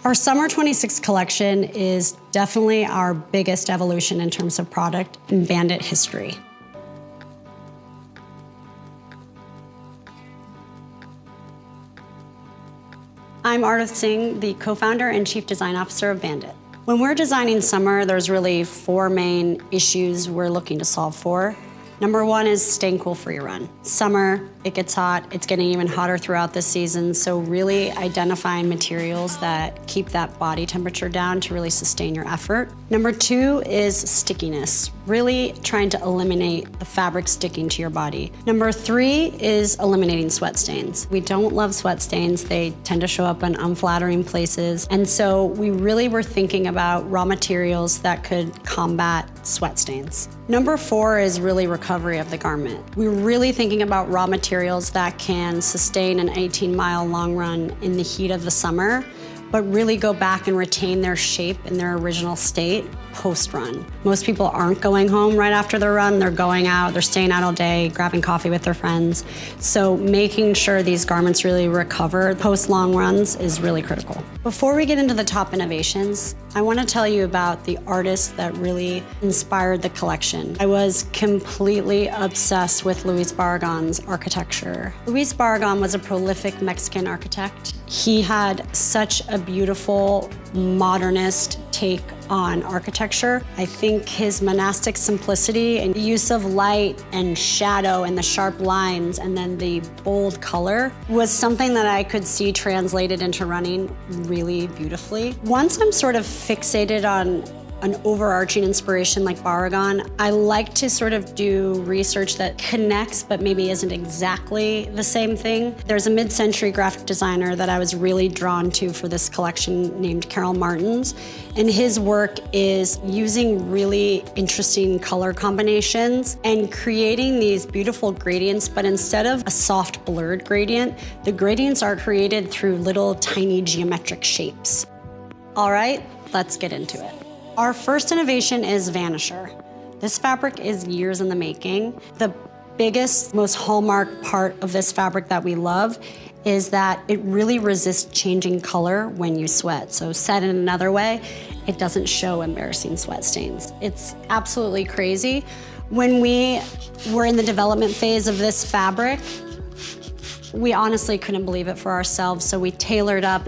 Our Summer 26 collection is definitely our biggest evolution in terms of product in Bandit history. I'm Ardith Singh, the co-founder and chief design officer of Bandit. When we're designing summer, there's really 4 main issues we're looking to solve for. Number 1 is staying cool for your run. Summer, it gets hot, it's getting even hotter throughout the season, so really identifying materials that keep that body temperature down to really sustain your effort. Number 2 is stickiness, really trying to eliminate the fabric sticking to your body. Number 3 is eliminating sweat stains. We don't love sweat stains, they tend to show up in unflattering places, and so we really were thinking about raw materials that could combat sweat stains. Number 4 is really recovery of the garment. We're really thinking about raw materials that can sustain an 18-mile long run in the heat of the summer, but really go back and retain their shape in their original state post-run. Most people aren't going home right after their run, they're going out, they're staying out all day, grabbing coffee with their friends. So making sure these garments really recover post-long runs is really critical. Before we get into the top innovations, I want to tell you about the artist that really inspired the collection. I was completely obsessed with Luis Barragan's architecture. Luis Barragan was a prolific Mexican architect. He had such a beautiful modernist take on architecture. I think his monastic simplicity and the use of light and shadow and the sharp lines and then the bold color was something that I could see translated into running really beautifully. Once I'm sort of fixated on an overarching inspiration like Barragan, I like to sort of do research that connects but maybe isn't exactly the same thing. There's a mid-century graphic designer that I was really drawn to for this collection named Carol Martins, and his work is using really interesting color combinations and creating these beautiful gradients, but instead of a soft blurred gradient, the gradients are created through little tiny geometric shapes. All right, let's get into it. Our first innovation is Vanisher. This fabric is years in the making. The biggest, most hallmark part of this fabric that we love is that it really resists changing color when you sweat. So said in another way, it doesn't show embarrassing sweat stains. It's absolutely crazy. When we were in the development phase of this fabric, we honestly couldn't believe it for ourselves, so we tailored up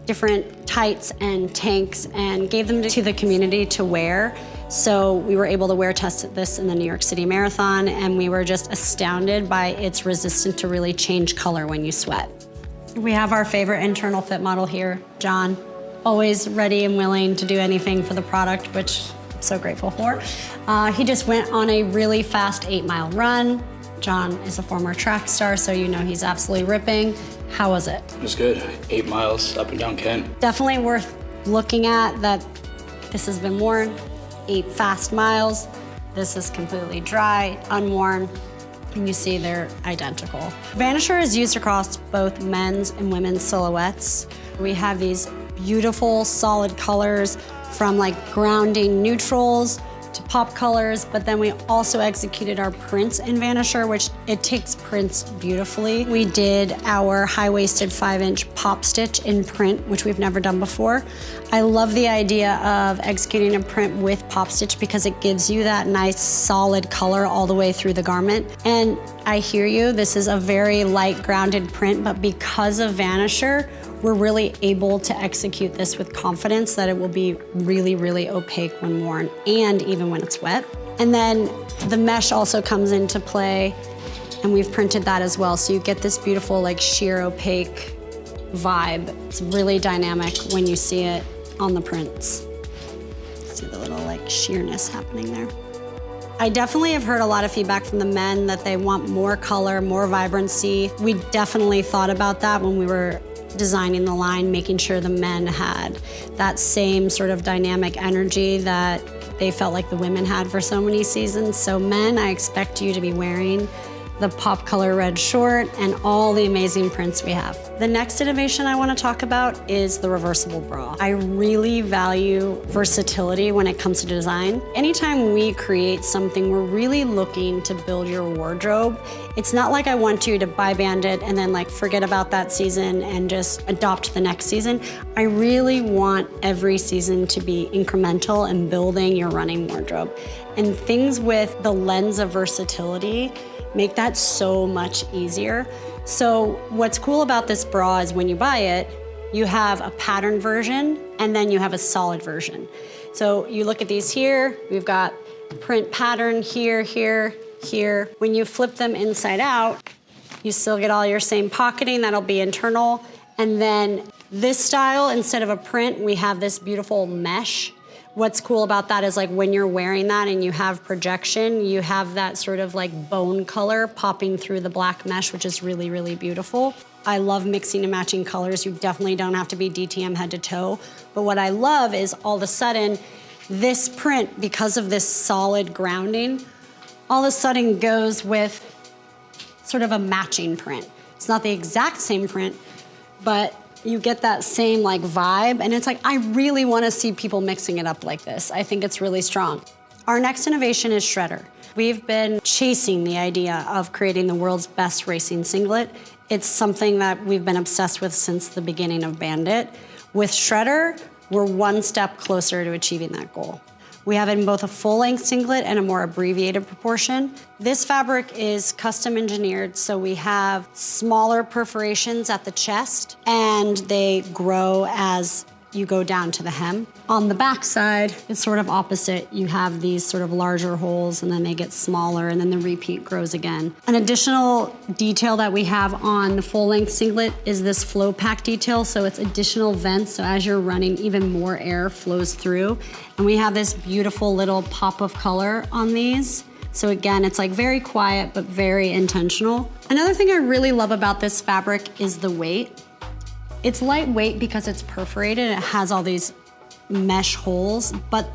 different tights and tanks and gave them to the community to wear. So we were able to wear test this in the New York City Marathon, and we were just astounded by its resistance to really change color when you sweat. We have our favorite internal fit model here, John, always ready and willing to do anything for the product, which I'm so grateful for. He just went on a really fast 8-mile run. John is a former track star, so you know he's absolutely ripping. How was it? It was good. 8 miles up and down Kent. Definitely worth looking at that this has been worn. 8 fast miles. This is completely dry, unworn, and you see they're identical. Vanisher is used across both men's and women's silhouettes. We have these beautiful solid colors from like grounding neutrals to pop colors, but then we also executed our prints in Vanisher, which it takes prints beautifully. We did our high-waisted 5-inch pop stitch in print, which we've never done before. I love the idea of executing a print with pop stitch because it gives you that nice solid color all the way through the garment. And I hear you, this is a very light grounded print, but because of Vanisher, we're really able to execute this with confidence that it will be really, really opaque when worn and even when it's wet. And then the mesh also comes into play, and we've printed that as well. So you get this beautiful like sheer opaque vibe. It's really dynamic when you see it on the prints. See the little like sheerness happening there. I definitely have heard a lot of feedback from the men that they want more color, more vibrancy. We definitely thought about that when we were designing the line, making sure the men had that same sort of dynamic energy that they felt like the women had for so many seasons. So men, I expect you to be wearing the pop color red short, and all the amazing prints we have. The next innovation I want to talk about is the reversible bra. I really value versatility when it comes to design. Anytime we create something, we're really looking to build your wardrobe. It's not like I want you to buy Bandit and then like forget about that season and just adopt the next season. I really want every season to be incremental in building your running wardrobe. And things with the lens of versatility make that so much easier. So what's cool about this bra is when you buy it, you have a pattern version and then you have a solid version. So you look at these here, we've got print pattern here, here, here. When you flip them inside out, you still get all your same pocketing, that'll be internal. And then this style, instead of a print, we have this beautiful mesh. What's cool about that is like when you're wearing that and you have projection, you have that sort of like bone color popping through the black mesh, which is really, really beautiful. I love mixing and matching colors. You definitely don't have to be DTM head to toe. But what I love is all of a sudden, this print, because of this solid grounding, all of a sudden goes with sort of a matching print. It's not the exact same print, but you get that same like vibe, and it's like, I really wanna see people mixing it up like this. I think it's really strong. Our next innovation is Shredder. We've been chasing the idea of creating the world's best racing singlet. It's something that we've been obsessed with since the beginning of Bandit. With Shredder, we're one step closer to achieving that goal. We have it in both a full-length singlet and a more abbreviated proportion. This fabric is custom engineered, so we have smaller perforations at the chest, and they grow as you go down to the hem. On the back side, it's sort of opposite. You have these sort of larger holes, and then they get smaller, and then the repeat grows again. An additional detail that we have on the full-length singlet is this flow pack detail, so it's additional vents, so as you're running, even more air flows through. And we have this beautiful little pop of color on these. So again, it's like very quiet, but very intentional. Another thing I really love about this fabric is the weight. It's lightweight because it's perforated, it has all these mesh holes, but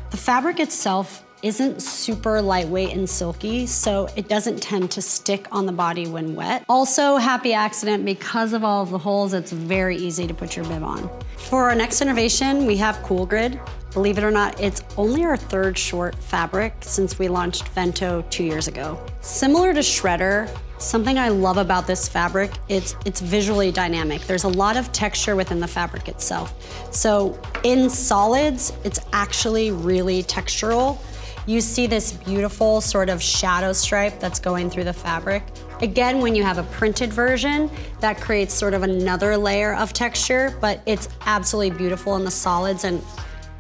the fabric itself isn't super lightweight and silky, so it doesn't tend to stick on the body when wet. Also, happy accident, because of all of the holes, it's very easy to put your bib on. For our next innovation, we have Cool Grid. Believe it or not, it's only our third short fabric since we launched Vento 2 years ago. Similar to Shredder, something I love about this fabric, it's visually dynamic. There's a lot of texture within the fabric itself. So in solids, it's actually really textural. You see this beautiful sort of shadow stripe that's going through the fabric. Again, when you have a printed version, that creates sort of another layer of texture, but it's absolutely beautiful in the solids, and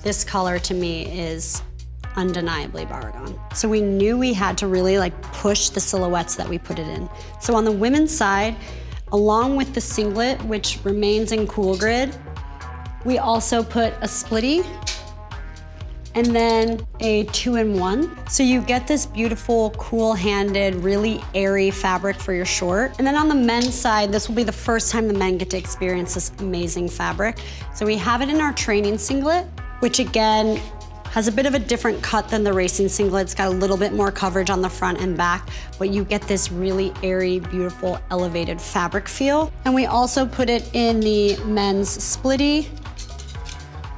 this color to me is undeniably Baragon. So we knew we had to really like push the silhouettes that we put it in. So on the women's side, along with the singlet, which remains in Cool Grid, we also put a splitty and then a 2-in-1. So you get this beautiful, cool-handed, really airy fabric for your short. And then on the men's side, this will be the first time the men get to experience this amazing fabric. So we have it in our training singlet, which again, has a bit of a different cut than the racing singlet. It's got a little bit more coverage on the front and back, but you get this really airy, beautiful, elevated fabric feel. And we also put it in the men's splitty,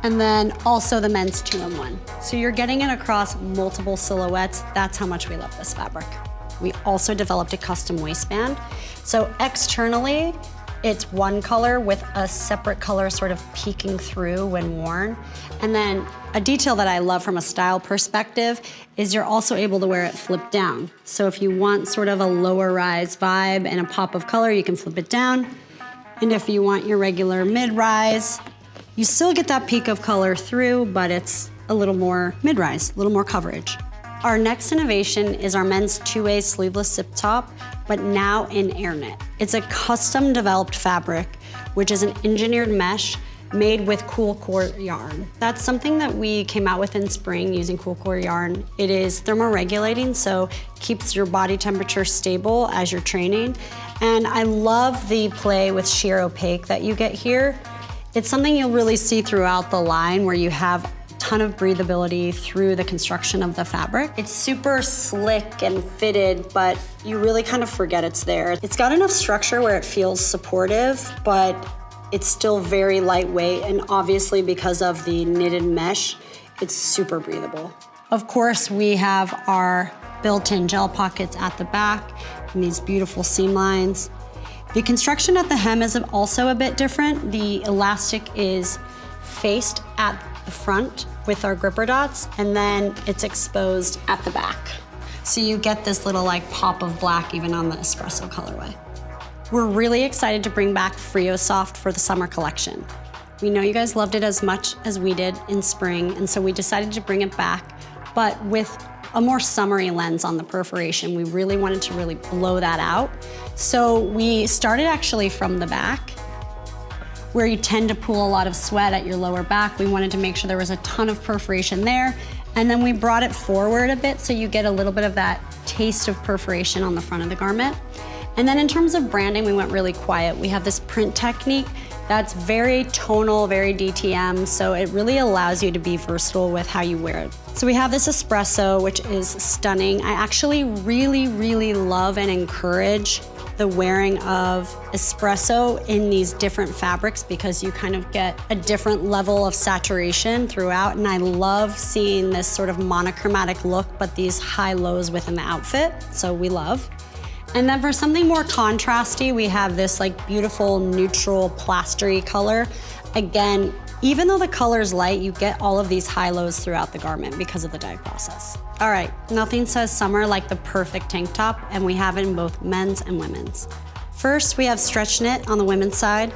and then also the men's 2-in-1. So you're getting it across multiple silhouettes. That's how much we love this fabric. We also developed a custom waistband. So externally, it's one color with a separate color sort of peeking through when worn. And then a detail that I love from a style perspective is you're also able to wear it flipped down. So if you want sort of a lower rise vibe and a pop of color, you can flip it down. And if you want your regular mid-rise, you still get that peak of color through, but it's a little more mid-rise, a little more coverage. Our next innovation is our men's two-way sleeveless zip top, but now in airknit. It's a custom developed fabric, which is an engineered mesh made with Cool Core yarn. That's something that we came out with in spring using Cool Core yarn. It is thermoregulating, so keeps your body temperature stable as you're training. And I love the play with sheer opaque that you get here. It's something you'll really see throughout the line where you have ton of breathability through the construction of the fabric. It's super slick and fitted, but you really kind of forget it's there. It's got enough structure where it feels supportive, but it's still very lightweight, and obviously because of the knitted mesh, it's super breathable. Of course, we have our built-in gel pockets at the back and these beautiful seam lines. The construction at the hem is also a bit different. The elastic is faced at the front with our gripper dots, and then it's exposed at the back. So you get this little like pop of black even on the espresso colorway. We're really excited to bring back Frio Soft for the summer collection. We know you guys loved it as much as we did in spring, and so we decided to bring it back, but with a more summery lens on the perforation. We really wanted to really blow that out. So we started actually from the back, where you tend to pool a lot of sweat at your lower back. We wanted to make sure there was a ton of perforation there, and then we brought it forward a bit so you get a little bit of that taste of perforation on the front of the garment. And then in terms of branding, we went really quiet. We have this print technique that's very tonal, very DTM, so it really allows you to be versatile with how you wear it. So we have this espresso, which is stunning. I actually really, really love and encourage the wearing of espresso in these different fabrics because you kind of get a different level of saturation throughout, and I love seeing this sort of monochromatic look, but these high lows within the outfit, so we love. And then for something more contrasty, we have this like beautiful neutral plastery color. Again, even though the color is light, you get all of these high lows throughout the garment because of the dye process. All right, nothing says summer like the perfect tank top, and we have it in both men's and women's. First, we have stretch knit on the women's side.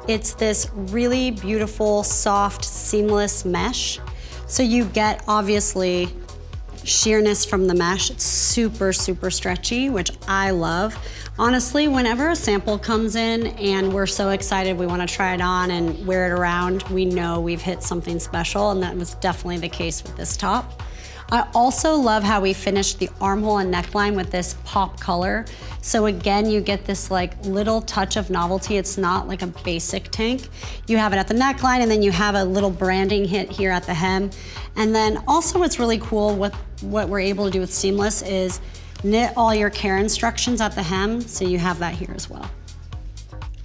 It's this really beautiful, soft, seamless mesh. So you get obviously sheerness from the mesh. It's super, super stretchy, which I love. Honestly, whenever a sample comes in and we're so excited we want to try it on and wear it around, we know we've hit something special, and that was definitely the case with this top. I also love how we finished the armhole and neckline with this pop color. So again, you get this like little touch of novelty. It's not like a basic tank. You have it at the neckline, and then you have a little branding hit here at the hem. And then also what's really cool with what we're able to do with Seamless is knit all your care instructions at the hem, so you have that here as well.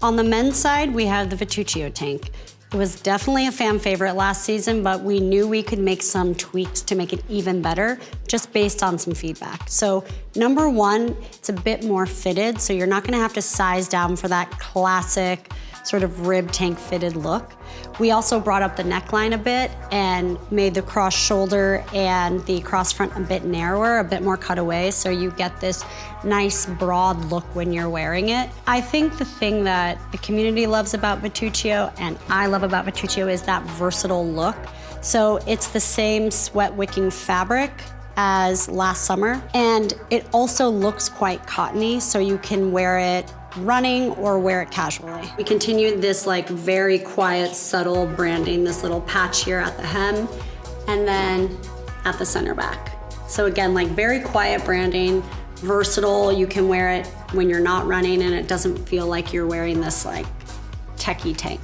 On the men's side, we have the Vituccio tank. It was definitely a fan favorite last season, but we knew we could make some tweaks to make it even better, just based on some feedback. So number one, it's a bit more fitted, so you're not gonna have to size down for that classic sort of rib tank fitted look. We also brought up the neckline a bit and made the cross shoulder and the cross front a bit narrower, a bit more cutaway, so you get this nice broad look when you're wearing it. I think the thing that the community loves about Vituccio and I love about Vituccio is that versatile look. So it's the same sweat wicking fabric as last summer, and it also looks quite cottony, so you can wear it running or wear it casually. We continued this like very quiet, subtle branding, this little patch here at the hem and then at the center back. So again, like very quiet branding, versatile, you can wear it when you're not running and it doesn't feel like you're wearing this like techie tank.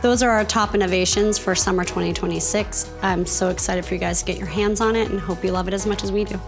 Those are our top innovations for summer 2026. I'm so excited for you guys to get your hands on it and hope you love it as much as we do.